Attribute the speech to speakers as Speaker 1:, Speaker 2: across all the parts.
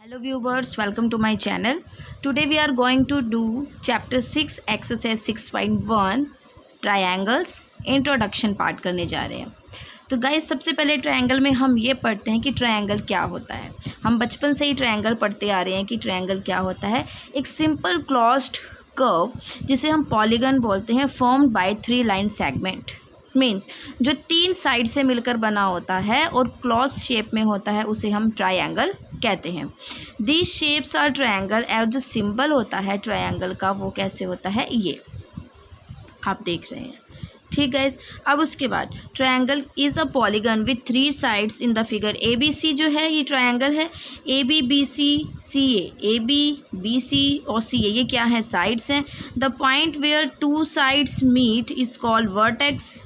Speaker 1: Hello viewers, welcome to my channel. Today we are going to do chapter 6 exercise 6.1 triangles introduction part करने जा रहे हैं। तो guys सबसे पहले ट्रायंगल में हम ये पढ़ते हैं कि ट्रायंगल क्या होता है। हम बचपन से ही ट्रायंगल पढ़ते आ रहे हैं कि ट्रायंगल क्या होता है। एक सिंपल क्लोज्ड कर्व जिसे हम पॉलीगन बोलते हैं, formed by 3 line segment, means जो 3 साइड से मिलकर बना होता है और क्लॉज शेप में होता है उसे हम ट्रायंगल कहते हैं। दीज शेप्स आर ट्रायंगल, और जो सिंबल होता है ट्रायंगल का वो कैसे होता है ये आप देख रहे हैं। ठीक है, अब उसके बाद triangle is a polygon with 3 sides in the figure. A B C जो है ये ट्रायंगल है, A B B C C A B B C और सी ए, ये क्या है, साइड्स हैं। The point where 2 sides meet is called vertex.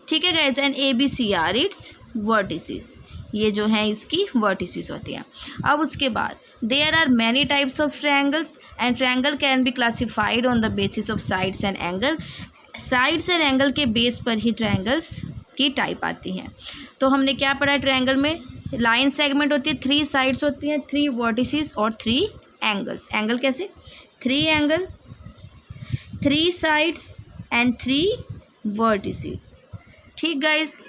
Speaker 1: ठीक है guys, and A B C are its vertices, ये जो है इसकी वर्टिसेस होती हैं। अब उसके बाद there are many types of triangles and triangle can be classified on the basis of sides and angle. Sides and angle के बेस पर ही ट्रायंगल्स की टाइप आती हैं। तो हमने क्या पढ़ा है, ट्रायंगल में लाइन सेगमेंट होती है, 3 साइड्स होती हैं, 3 वर्टिसेस और 3 एंगल्स। एंगल कैसे, 3 एंगल, 3 साइड्स एंड 3 वर्टिसेस। ठीक guys,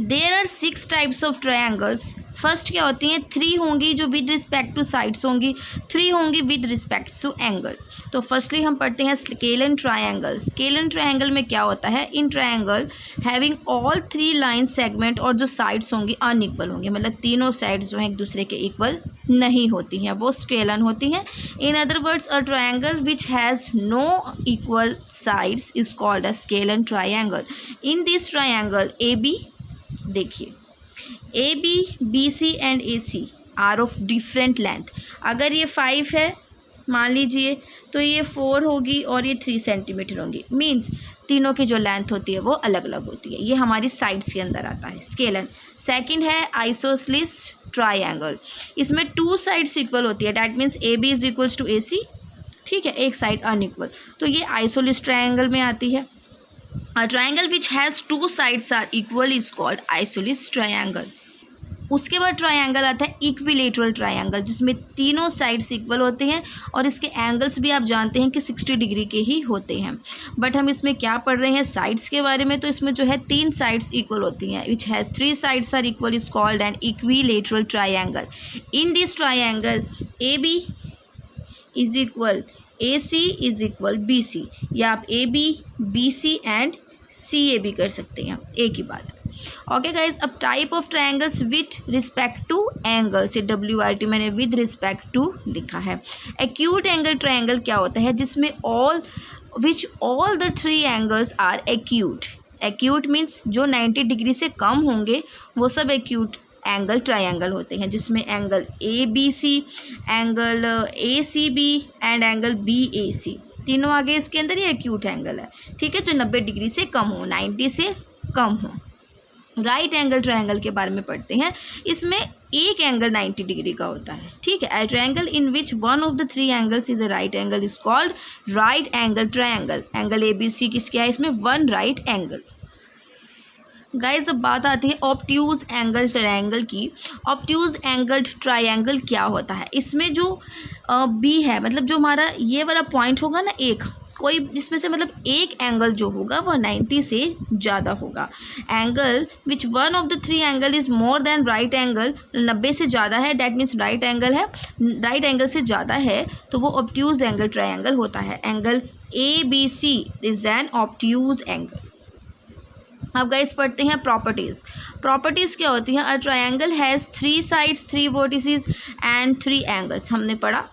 Speaker 1: there are 6 types of triangles. First क्या होती हैं, 3 होंगी जो विद रिस्पेक्ट टू साइड्स होंगी, 3 होंगी विद रिस्पेक्ट टू एंगल। तो फर्स्टली हम पढ़ते हैं स्केलन ट्रायंगल। स्केलन ट्रायंगल में क्या होता है, in triangle having all 3 line segment, और जो साइड्स होंगी अनइक्वल होंगी, मतलब तीनों साइड्स जो हैं एक दूसरे के इक्वल नहीं होती हैं, वो स्केलन होती हैं। In other words, a triangle which has no equal sides is called a scalene triangle. In this triangle AB, देखिए AB, BC and AC are of different length. अगर ये 5 है मान लीजिए तो ये 4 होगी और ये 3 सेंटीमीटर होंगी, मीन्स तीनों की जो लेंथ होती है वो अलग अलग होती है। ये हमारी साइड्स के अंदर आता है स्केलन। सेकंड है आइसोसेलेस ट्रायंगल, इसमें 2 साइड्स इक्वल होती है, that means AB is equals to AC। ठीक है, एक साइड अनइक्वल, तो ये आइसोसेलेस ट्रायंगल में आती है। A triangle which has 2 sides are equal is called isosceles triangle. उसके बाद ट्रायंगल आता है इक्विलेटरल ट्रायंगल, जिसमें तीनों साइड्स इक्वल होते हैं और इसके एंगल्स भी आप जानते हैं कि 60 डिग्री के ही होते हैं। बट हम इसमें क्या पढ़ रहे हैं, साइड्स के बारे में। तो इसमें जो है 3 साइड्स इक्वल होती हैं, which has 3 sides are equal is called an equilateral triangle. In this triangle A B is equal AC is equal BC, या आप AB, BC एंड CA भी कर सकते हैं, एक ही बात। ओके गाइज, अब type of triangles with respect to angle से WRT मैंने विद रिस्पेक्ट टू लिखा है। एक्यूट एंगल ट्रायंगल क्या होता है, जिसमें all the 3 angles are acute. Acute means जो 90 डिग्री से कम होंगे वो सब एक्यूट एंगल ट्रायंगल होते हैं, जिसमें angle ABC, angle ACB and angle BAC तीनों आगे इसके अंदर ये एक्यूट एंगल है। ठीक है, जो 90 डिग्री से कम हो, 90 से कम हो। राइट एंगल ट्रायंगल के बारे में पढ़ते हैं। इसमें एक एंगल 90 डिग्री का होता है। ठीक है, ए triangle in which one of the 3 angles is a right angle is called right angle triangle. Angle ABC किसका है, इसमें 1 राइट एंगल। गाइस, अब बात आती है ऑब्ट्यूज एंगल ट्रायंगल की। ऑब्ट्यूज एंगल ट्रायंगल क्या होता है, इसमें जो B है, मतलब जो हमारा ये वाला पॉइंट होगा ना, एक कोई जिसमें से मतलब एक एंगल जो होगा वो 90 से ज़्यादा होगा। Angle which one of the 3 angle is more than right angle, 90 से ज़्यादा है, डैट मीन्स राइट एंगल है, राइट एंगल से ज़्यादा है, तो वो ऑब्ट्यूज एंगल ट्रायंगल होता है। Angle ABC is an obtuse angle. अब गाइस पढ़ते हैं प्रॉपर्टीज़। प्रॉपर्टीज़ क्या होती हैं, a triangle has 3 sides, 3 vertices and 3 angles. हमने पढ़ा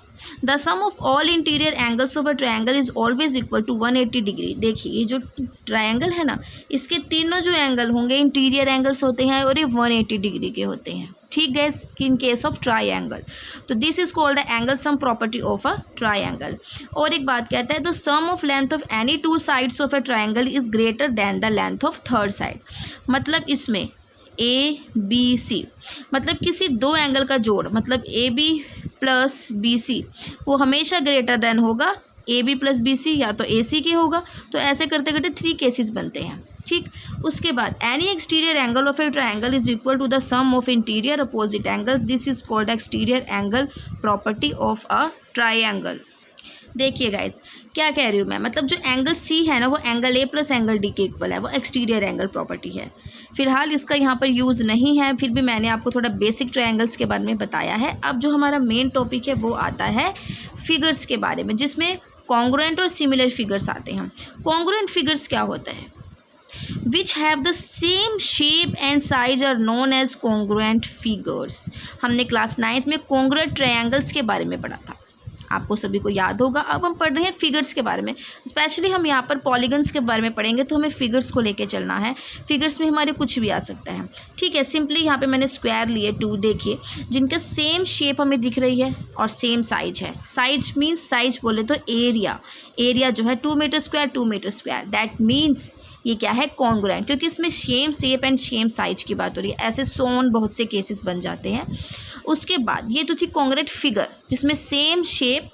Speaker 1: the sum of all interior angles of a triangle is always equal to 180 degree. देखिए ये जो ट्रायंगल है ना, इसके तीनों जो एंगल होंगे इंटीरियर एंगल्स होते हैं और ये 180 डिग्री के होते हैं। ठीक guys, in case of triangle, तो this is called the angle sum property of a triangle. और एक बात कहता है, the sum of length of any 2 sides of a triangle is greater than the length of 3rd side. मतलब इसमें ABC, मतलब किसी 2 एंगल का जोड़, मतलब AB प्लस BC वो हमेशा ग्रेटर देन होगा AB प्लस BC, या तो AC के होगा। तो ऐसे करते करते 3 केसेस बनते हैं। ठीक। उसके बाद any exterior angle of a triangle is equal to the sum of interior opposite angle, this is called exterior angle property of a triangle. देखिए गाइस क्या कह रही हूँ मैं, मतलब जो एंगल सी है ना वो angle A plus angle D के इक्वल है, वो एक्सटीरियर एंगल प्रॉपर्टी है। फिलहाल इसका यहाँ पर यूज़ नहीं है, फिर भी मैंने आपको थोड़ा बेसिक ट्रायंगल्स के बारे में बताया है। अब जो हमारा मेन टॉपिक है वो आता है फिगर्स के बारे में, जिसमें कॉन्ग्रुएंट और सिमिलर फिगर्स आते हैं। कॉन्ग्रुएंट फिगर्स क्या होता है? which have the same shape and size are known as congruent figures। हमने क्लास 9th में congruent triangles के बारे में पढ़ा था, आपको सभी को याद होगा। अब हम पढ़ रहे हैं फिगर्स के बारे में, स्पेशली हम यहाँ पर पॉलीगन्स के बारे में पढ़ेंगे, तो हमें फिगर्स को लेके चलना है। फिगर्स में हमारे कुछ भी आ सकता है, ठीक है। सिंपली यहाँ पे मैंने स्क्वायर लिए 2, देखिए, जिनका सेम शेप हमें दिख रही है और सेम साइज है। साइज मीन्स साइज बोले तो एरिया, एरिया जो है 2 meter square 2 meter square, that means ये क्या है? कॉन्ग्रुएंट, क्योंकि इसमें same shape and same size की बात हो रही है। ऐसे सोन बहुत से केसेस बन जाते हैं। उसके बाद ये तो थी कॉन्ग्रुएंट फिगर, जिसमें same shape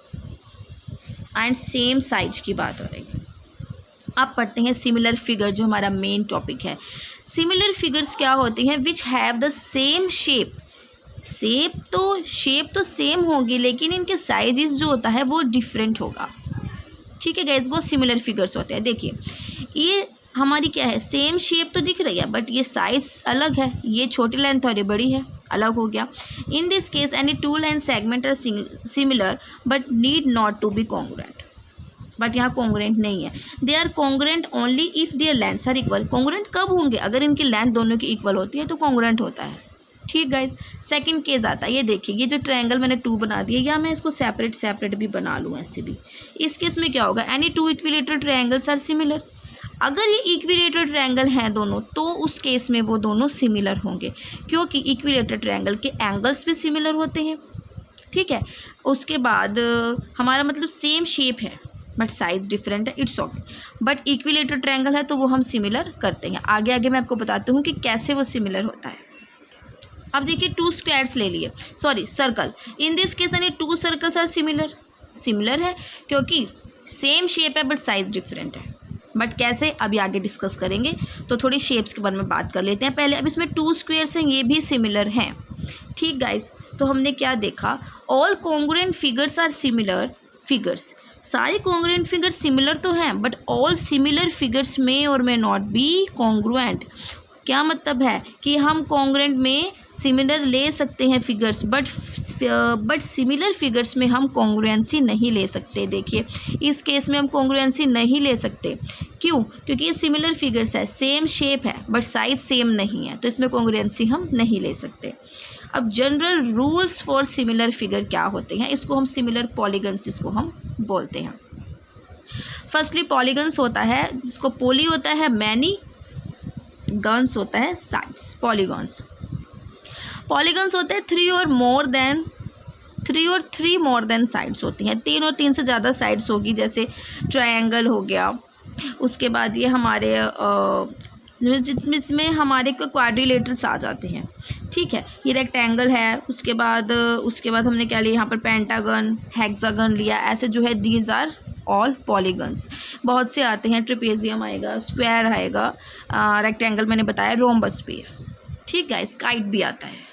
Speaker 1: and same size की बात हो रही है। अब पढ़ते हैं सिमिलर फिगर, जो हमारा मेन टॉपिक है। सिमिलर फिगर्स क्या होती हैं? Which have the same shape, shape तो सेम होगी, लेकिन इनके साइजेस जो होता है वो डिफरेंट होगा, ठीक है गाइस। वो सिमिलर फिगर्स होते हैं। देखिए ये हमारी क्या है? सेम शेप तो दिख रही है, बट ये साइज अलग है, ये छोटी लेंथ और ये बड़ी है, अलग हो गया। In this case any two line segment are similar but need not to be congruent, but यहाँ कॉन्ग्रुएंट नहीं है। They are congruent only if their lengths are equal. Congruent कब होंगे? अगर इनकी लेंथ दोनों की इक्वल होती है तो कॉन्ग्रुएंट होता है, ठीक गाइज। सेकंड केस आता है, ये देखिए, ये जो ट्रायंगल मैंने 2 बना दिया, या मैं इसको सेपरेट भी बना लूँ ऐसे भी। इस केस में क्या होगा? Any 2 equilateral triangles are similar. अगर ये इक्विलेटरल ट्रायंगल हैं दोनों, तो उस केस में वो दोनों सिमिलर होंगे, क्योंकि इक्विलेटरल ट्रायंगल के एंगल्स भी सिमिलर होते हैं, ठीक है। उसके बाद हमारा मतलब सेम शेप है बट साइज डिफरेंट है, it's okay. But equilateral triangle है तो वो हम सिमिलर करते हैं। आगे मैं आपको बताती हूँ कि कैसे वो सिमिलर होता है। अब देखिए 2 स्क्वायर्स ले लिए, sorry circle. In this case यानी 2 सर्कल्स आर सिमिलर है, क्योंकि सेम शेप है बट साइज डिफरेंट है। बट कैसे? अभी आगे डिस्कस करेंगे। तो थोड़ी शेप्स के बारे में बात कर लेते हैं पहले। अब इसमें 2 स्क्वायर्स हैं, ये भी सिमिलर हैं, ठीक गाइस। तो हमने क्या देखा? All congruent figures are similar figures. सारे कॉन्ग्रुएंट फिगर्स सिमिलर तो हैं, बट ऑल सिमिलर फिगर्स में और मे नॉट बी कॉन्ग्रुएंट। क्या मतलब है? कि हम कॉन्ग्रुएंट में सिमिलर ले सकते हैं फिगर्स, बट सिमिलर फिगर्स में हम कॉन्ग्रुएंसी नहीं ले सकते। देखिए इस केस में हम कॉन्ग्रुएंसी नहीं ले सकते, क्यों? क्योंकि ये सिमिलर फिगर्स है, सेम शेप है बट साइज सेम नहीं है, तो इसमें कॉन्ग्रुएंसी हम नहीं ले सकते। अब general rules for similar figure क्या होते हैं? इसको हम सिमिलर पॉलीगन्स इसको हम बोलते हैं। फर्स्टली पॉलीगन्स होता है, जिसको पोली होता है मैनी, गन्स होता है साइड्स। पॉलीगन्स होते हैं 3 और थ्री मोर देन साइड्स होती हैं। 3 और 3 से ज़्यादा साइड्स होगी, जैसे ट्रायंगल हो गया। उसके बाद ये हमारे जिसमें हमारे को क्वाड्रिलेटरल्स आ जाते हैं, ठीक है। ये रेक्टेंगल है, उसके बाद हमने क्या लिया यहाँ पर? पेंटागन, हेक्सागन लिया। ऐसे जो है दीज आर ऑल पॉलीगन्स। बहुत से आते हैं, ट्रेपेजियम आएगा, स्क्वायर आएगा, रेक्टेंगल मैंने बताया, रोम्बस भी है, ठीक है, काइट भी आता है।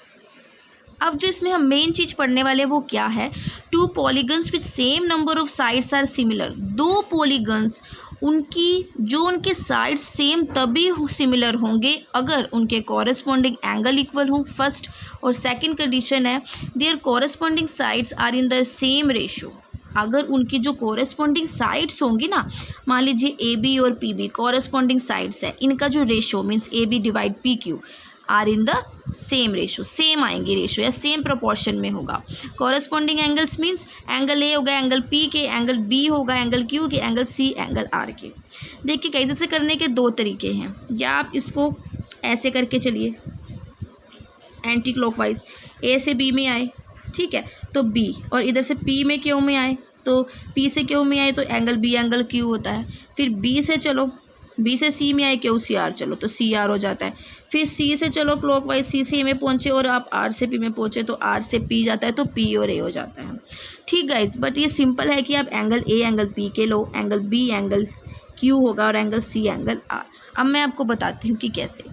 Speaker 1: अब जो इसमें हम मेन चीज़ पढ़ने वाले हैं वो क्या है? 2 polygons with same number of sides are similar. 2 polygons उनके साइड्स सेम तभी सिमिलर होंगे अगर उनके कॉरेस्पॉन्डिंग एंगल इक्वल हों, फर्स्ट। और सेकंड कंडीशन है their corresponding sides are in the same ratio. अगर उनकी जो कॉरेस्पॉन्डिंग साइड्स होंगी ना, मान लीजिए ए बी और पी बी कॉरेस्पॉन्डिंग साइड्स है, इनका जो ratio means A B divide P Q are in the same ratio, same आएंगे रेशो या सेम प्रोपोर्शन में होगा। Corresponding angles means angle A होगा एंगल पी के, एंगल बी होगा एंगल क्यू के, एंगल सी एंगल आर के। देखिए कैसे से करने के 2 तरीके हैं, या आप इसको ऐसे करके चलिए एंटी क्लॉकवाइज, ए से बी में आए, ठीक है, तो बी, और इधर से पी में क्यू में आए, तो पी से क्यू में आए तो एंगल बी एंगल क्यू होता है। फिर बी से चलो, बी से सी में आए, क्यू सी आर, चलो तो सी आर हो जाता है। फिर सी से चलो क्लॉकवाइज, सी से ए में पहुँचे और आप आर से पी में पहुँचे तो आर से पी जाता है, तो पी और ए हो जाता है, ठीक गाइज। बट ये सिंपल है कि आप एंगल ए एंगल पी के लो, एंगल बी एंगल क्यू होगा और एंगल सी एंगल आर। अब मैं आपको बताती हूँ कि कैसे।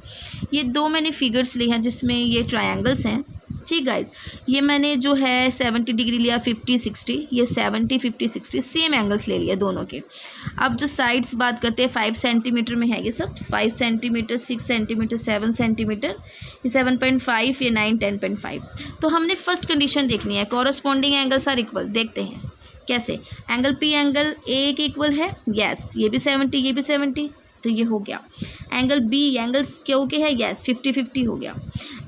Speaker 1: ये दो मैंने फिगर्स लिए हैं जिसमें ये ट्रायंगल्स हैं, ठीक गाइज। ये मैंने जो है 70 डिग्री लिया, 50 60, ये 70 50 60 सेम एंगल्स ले लिए दोनों के। अब जो साइड्स बात करते हैं 5 सेंटीमीटर में है ये सब, 5 सेंटीमीटर, 6 सेंटीमीटर, 7 सेंटीमीटर, ये 7.5, ये 9, 10.5। तो हमने फर्स्ट कंडीशन देखनी है, कॉरस्पॉन्डिंग एंगल्स आर इक्वल। देखते हैं कैसे। एंगल पी एंगल ए के इक्वल है, यस, ये भी 70 ये भी 70, तो ये हो गया। एंगल बी एंगल क्यू के है, यस, 50 50 हो गया।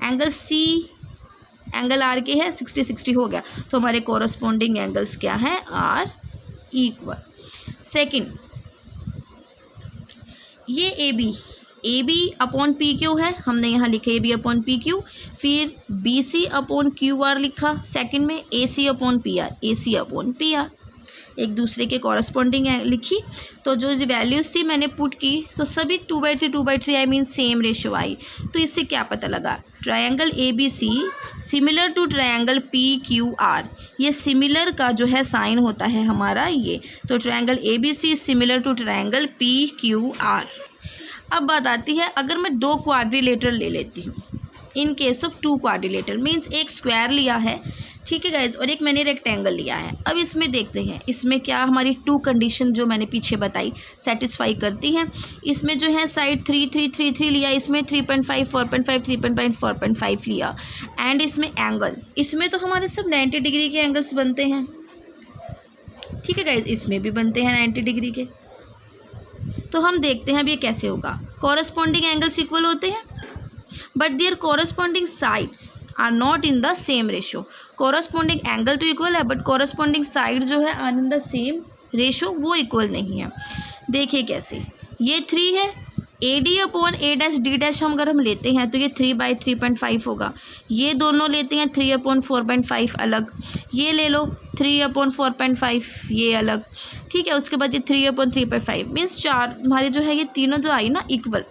Speaker 1: एंगल सी एंगल आर के है, 60 60 हो गया। तो हमारे कॉरस्पॉन्डिंग एंगल्स क्या हैं, आर इक्वल। सेकंड, ये A B upon P Q है, हमने यहाँ लिखा A B upon P Q. फिर B C upon Q R लिखा सेकंड में, A C upon P R, एक दूसरे के कॉरस्पॉन्डिंग लिखी। तो जो वैल्यूज़ थी मैंने पुट की, तो सभी 2/3 आई मीन सेम रेशियो आई। तो इससे क्या पता लगा, triangle A B C similar to triangle P Q R. ये सिमिलर का जो है साइन होता है हमारा ये। तो triangle A B C similar to triangle P Q R. अब बात आती है, अगर मैं दो क्वाड्रिलेटरल ले लेती हूँ, in case of two quadrilateral means एक स्क्वायर लिया है, ठीक है गाइज, और एक मैंने रेक्टेंगल लिया है। अब इसमें देखते हैं इसमें क्या हमारी टू कंडीशन जो मैंने पीछे बताई सेटिस्फाई करती हैं। इसमें जो है साइड 3 3 3 3 लिया, इसमें 3.5 4.5 3.5 4.5 लिया। एंड इसमें एंगल, इसमें तो हमारे सब 90 डिग्री के एंगल्स बनते हैं, ठीक है गाइज, इसमें भी बनते हैं 90 डिग्री के। तो हम देखते हैं अब ये कैसे होगा। कॉरस्पॉन्डिंग एंगल्स इक्वल होते हैं but their corresponding sides are not in the same ratio. Corresponding angle तो इक्वल है बट कॉरस्पॉन्डिंग साइड जो है are in the same ratio, वो इक्वल नहीं है। देखिए कैसे, ये 3 है, A D upon A dash D dash हम अगर हम लेते हैं तो ये 3/3.5 होगा। ये दोनों लेते हैं 3/4.5 अलग, ये ले लो 3/4.5 ये अलग, ठीक है। उसके बाद ये 3/3.5 मीन्स 4 हमारे जो है ये तीनों जो आई ना इक्वल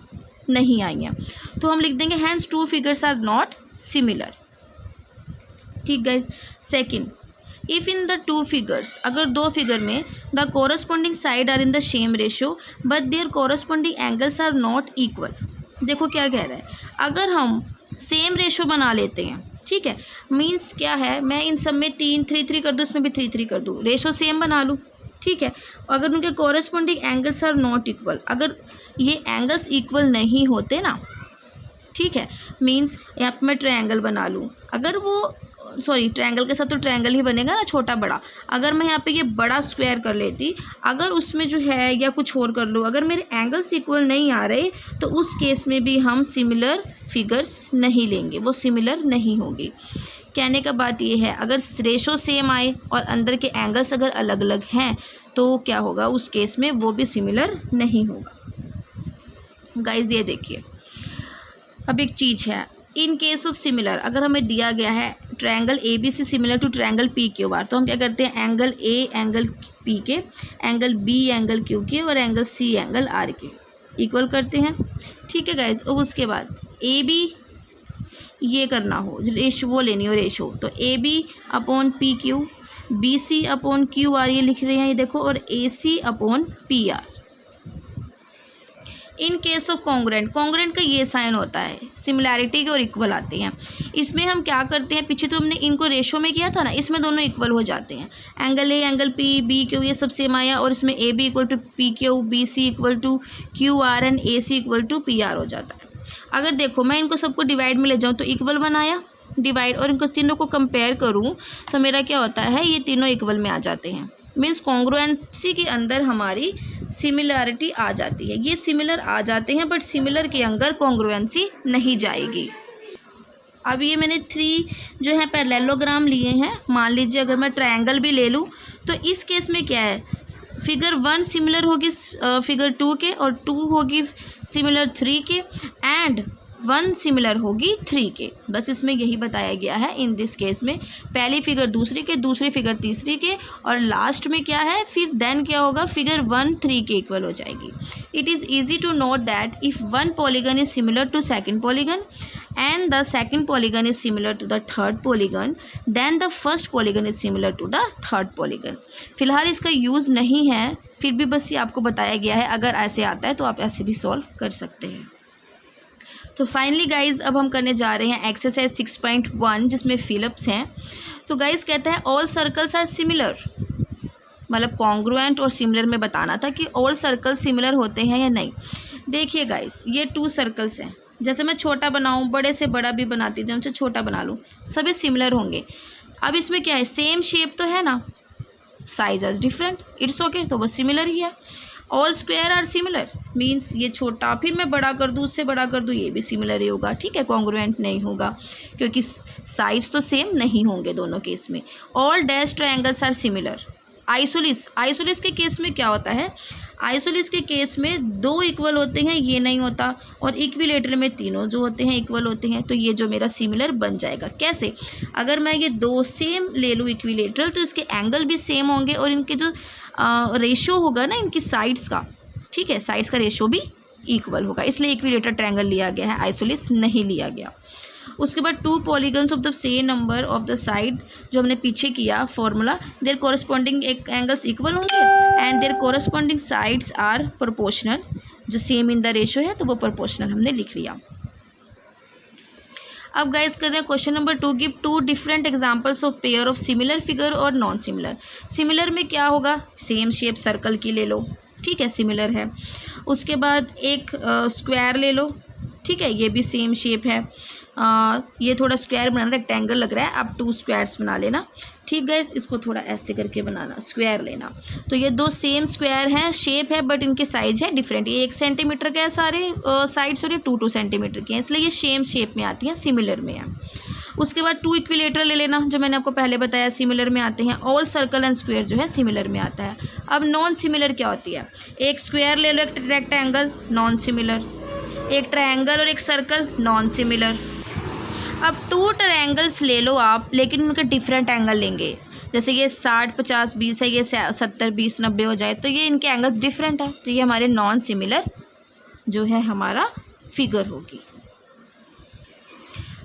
Speaker 1: नहीं आई हैं। तो हम लिख देंगे hence two figures are not similar, ठीक guys. Second, if in the two figures, अगर दो फिगर में the corresponding side are in the same ratio but their corresponding angles are not equal. देखो क्या कह रहा है, अगर हम सेम रेशियो बना लेते हैं, ठीक है, मीन्स क्या है, मैं इन सब में 3 3 3 कर दूँ, इसमें भी 3 3 कर दूँ, रेशियो सेम बना लूँ, ठीक है। अगर उनके corresponding angles are not equal, अगर ये एंगल्स इक्वल नहीं होते ना, ठीक है, मीन्स यहाँ पर मैं ट्रायंगल बना लूँ, अगर वो ट्रायंगल के साथ तो ट्रायंगल ही बनेगा ना, छोटा बड़ा। अगर मैं यहाँ पे ये बड़ा स्क्वायर कर लेती, अगर उसमें जो है या कुछ और कर लूँ, अगर मेरे एंगल्स इक्वल नहीं आ रहे तो उस केस में भी हम सिमिलर फिगर्स नहीं लेंगे, वो सिमिलर नहीं होगी। कहने का बात ये है, अगर रेशो सेम आए और अंदर के एंगल्स अगर अलग अलग हैं तो क्या होगा, उस केस में वो भी सिमिलर नहीं होगा। गाइज ये देखिए, अब एक चीज़ है, इन केस ऑफ सिमिलर, अगर हमें दिया गया है triangle A B C similar to triangle P Q R, तो हम क्या करते हैं, एंगल ए एंगल पी के, एंगल बी एंगल क्यू के और एंगल सी एंगल आर के इक्वल करते हैं, ठीक है गाइज। और उसके बाद ए बी ये करना हो, रेशो वो लेनी हो रेशो, तो A B upon P Q, B C upon Q R ये लिख रहे हैं, ये देखो, और A C upon P R. In case of congruent, congruent का ये साइन होता है, सिमिलैरिटी के और इक्वल आते हैं। इसमें हम क्या करते हैं, पीछे तो हमने इनको रेशो में किया था ना, इसमें दोनों इक्वल हो जाते हैं। Angle A angle P B Q ये सब सेम आया, और इसमें A B equal to P Q, B C equal to Q R and A C equal to P R हो जाता है। अगर देखो मैं इनको सबको डिवाइड में ले जाऊँ तो इक्वल बनाया डिवाइड, और इनको तीनों को कंपेयर करूँ तो मेरा क्या होता है, ये तीनों इक्वल में आ जाते हैं। मीन्स कॉन्ग्रुएंसी के अंदर हमारी सिमिलैरिटी आ जाती है, ये सिमिलर आ जाते हैं बट सिमिलर के अंदर कॉन्ग्रुएंसी नहीं जाएगी। अब ये मैंने 3 जो है पैरेललोग्राम लिए हैं। मान लीजिए अगर मैं ट्रायंगल भी ले लूँ तो इस केस में क्या है, फिगर 1 सिमिलर होगी फिगर 2 के, और 2 होगी सिमिलर 3 के, एंड 1 सिमिलर होगी 3 के। बस इसमें यही बताया गया है इन दिस केस में, पहली फिगर दूसरी के, दूसरी फिगर तीसरी के, और लास्ट में क्या है, फिर देन क्या होगा, फिगर 1 3 के इक्वल हो जाएगी। It is easy to note that if one polygon is similar to second polygon and the second polygon is similar to the third polygon, then the first polygon is similar to the third polygon. फिलहाल इसका use नहीं है, फिर भी बस ये आपको बताया गया है, अगर ऐसे आता है तो आप ऐसे भी सॉल्व कर सकते हैं. तो फाइनली गाइज अब हम करने जा रहे हैं एक्सरसाइज 6.1 जिसमें फिलअप्स हैं. तो गाइज कहता है ऑल सर्कल्स आर सिमिलर, मतलब कॉन्ग्रुएंट और सिमिलर में बताना था कि ऑल सर्कल सिमिलर होते हैं या नहीं. देखिए गाइज ये 2 सर्कल्स हैं, जैसे मैं छोटा बनाऊं, बड़े से बड़ा भी बनाती हूँ, जब से छोटा बना लूँ, सभी सिमिलर होंगे. अब इसमें क्या है, सेम शेप तो है ना, size is different, it's okay, तो बस सिमिलर ही है. All square are similar means ये छोटा फिर मैं बड़ा कर दूँ, उससे बड़ा कर दूँ, ये भी सिमिलर ही होगा. ठीक है, कॉन्ग्रुएंट नहीं होगा क्योंकि साइज तो सेम नहीं होंगे दोनों केस में. All dash triangles are similar. Isosceles के केस में क्या होता है, आइसोलिस के केस में 2 इक्वल होते हैं, ये नहीं होता, और इक्विलेटर में तीनों जो होते हैं इक्वल होते हैं. तो ये जो मेरा सिमिलर बन जाएगा. कैसे, अगर मैं ये 2 सेम ले लूँ इक्विलेटरल तो इसके एंगल भी सेम होंगे और इनके जो रेशो होगा ना इनकी साइड्स का, ठीक है, साइड्स का रेशो भी इक्वल होगा, इसलिए इक्विलेटर ट्रायंगल लिया गया है, आइसोलिस नहीं लिया गया. उसके बाद 2 polygons of the same number of the side, जो हमने पीछे किया फॉर्मूला, देयर कोरस्पॉन्डिंग एक एंगल्स इक्वल होंगे and their corresponding sides are proportional. जो सेम इन द रेशो है तो वो प्रोपोर्शनल हमने लिख लिया. अब गाइस करते हैं question number 2. Give 2 different examples of pair of similar figure और नॉन सिमिलर. सिमिलर में क्या होगा, सेम शेप सर्कल की ले लो, ठीक है, सिमिलर है. उसके बाद एक स्क्वायर ले लो, ठीक है, ये भी सेम शेप है. ये थोड़ा स्क्वायर बनाना, रेक्टेंगल लग रहा है, आप 2 स्क्वायर्स बना लेना. ठीक गाइस, इसको थोड़ा ऐसे करके बनाना, स्क्वायर लेना. तो ये 2 सेम स्क्वायर हैं, शेप है, बट इनके साइज है डिफरेंट. ये 1 सेंटीमीटर का है सारे साइड्स और ये 2 सेंटीमीटर के हैं, इसलिए ये सेम शेप में आती हैं, सिमिलर में है. उसके बाद 2 इक्विलेटर ले लेना, जो मैंने आपको पहले बताया सिमिलर में आते हैं. ऑल सर्कल एंड स्क्वायर जो है सिमिलर में आता है. अब नॉन सिमिलर क्या होती है, एक स्क्वायर ले लो, एक रेक्टेंगल, नॉन सिमिलर. एक ट्रायंगल और एक सर्कल, नॉन सिमिलर. अब 2 ट्रायंगल्स ले लो आप, लेकिन उनके डिफरेंट एंगल लेंगे. जैसे ये 60 50 20 है, ये 70 20 90 हो जाए, तो ये इनके एंगल्स डिफरेंट है, तो ये हमारे नॉन सिमिलर जो है हमारा फिगर होगी.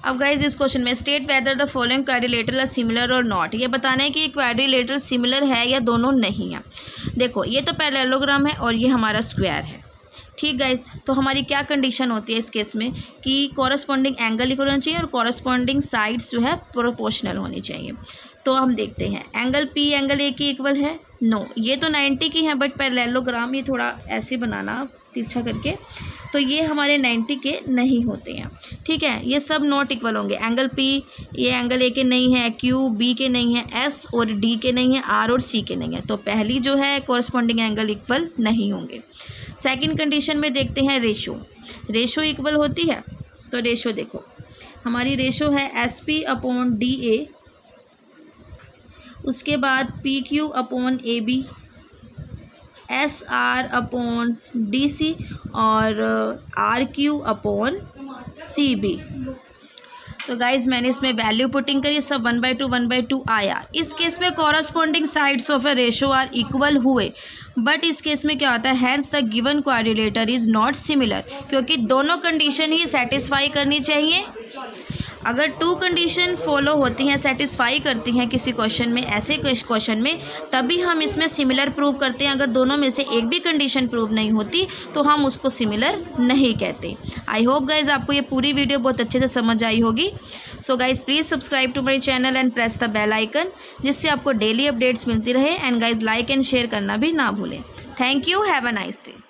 Speaker 1: अब गाइज इस क्वेश्चन में state whether the following quadrilateral are similar और नॉट. ये बताना है कि ये क्वाड्रिलेटरल सिमिलर है या दोनों नहीं है. देखो ये तो पैरेललोग्राम है और ये हमारा स्क्वायर है. ठीक गाइज, तो हमारी क्या कंडीशन होती है इस केस में कि कॉरस्पॉन्डिंग एंगल इक्वल होना चाहिए और कॉरस्पॉन्डिंग साइड्स जो है प्रोपोर्शनल होनी चाहिए. तो हम देखते हैं एंगल पी एंगल ए की इक्वल है, नो. ये तो 90 की है, बट पैरेललोग्राम ये थोड़ा ऐसे बनाना तिरछा करके, तो ये हमारे 90 के नहीं होते हैं. ठीक है, ये सब नॉट इक्वल होंगे. एंगल पी ये एंगल ए के नहीं है, क्यू बी के नहीं है, एस और डी के नहीं है, आर और सी के नहीं है. तो पहली जो है कॉरस्पॉन्डिंग एंगल इक्वल नहीं होंगे. सेकंड कंडीशन में देखते हैं रेशो इक्वल होती है. तो रेशो देखो, हमारी रेशो है S P upon D A, उसके बाद P Q upon A B, S R upon D C और R Q upon C B. तो गाइज मैंने इसमें वैल्यू पुटिंग करी, सब 1/2 आया. इस केस में corresponding sides of a ratio are equal हुए, बट इस केस में क्या होता है, hence the given quadrilateral is not similar, क्योंकि दोनों कंडीशन ही सेटिस्फाई करनी चाहिए. अगर 2 कंडीशन फॉलो होती हैं, सेटिस्फाई करती हैं किसी क्वेश्चन में, ऐसे क्वेश्चन में, तभी हम इसमें सिमिलर प्रूव करते हैं. अगर दोनों में से एक भी कंडीशन प्रूव नहीं होती तो हम उसको सिमिलर नहीं कहते. आई होप गाइज आपको ये पूरी वीडियो बहुत अच्छे से समझ आई होगी. So guys please subscribe to my channel and press the bell icon, जिससे आपको डेली अपडेट्स मिलती रहे. And guys like and share करना भी ना भूलें. Thank you, have a nice day.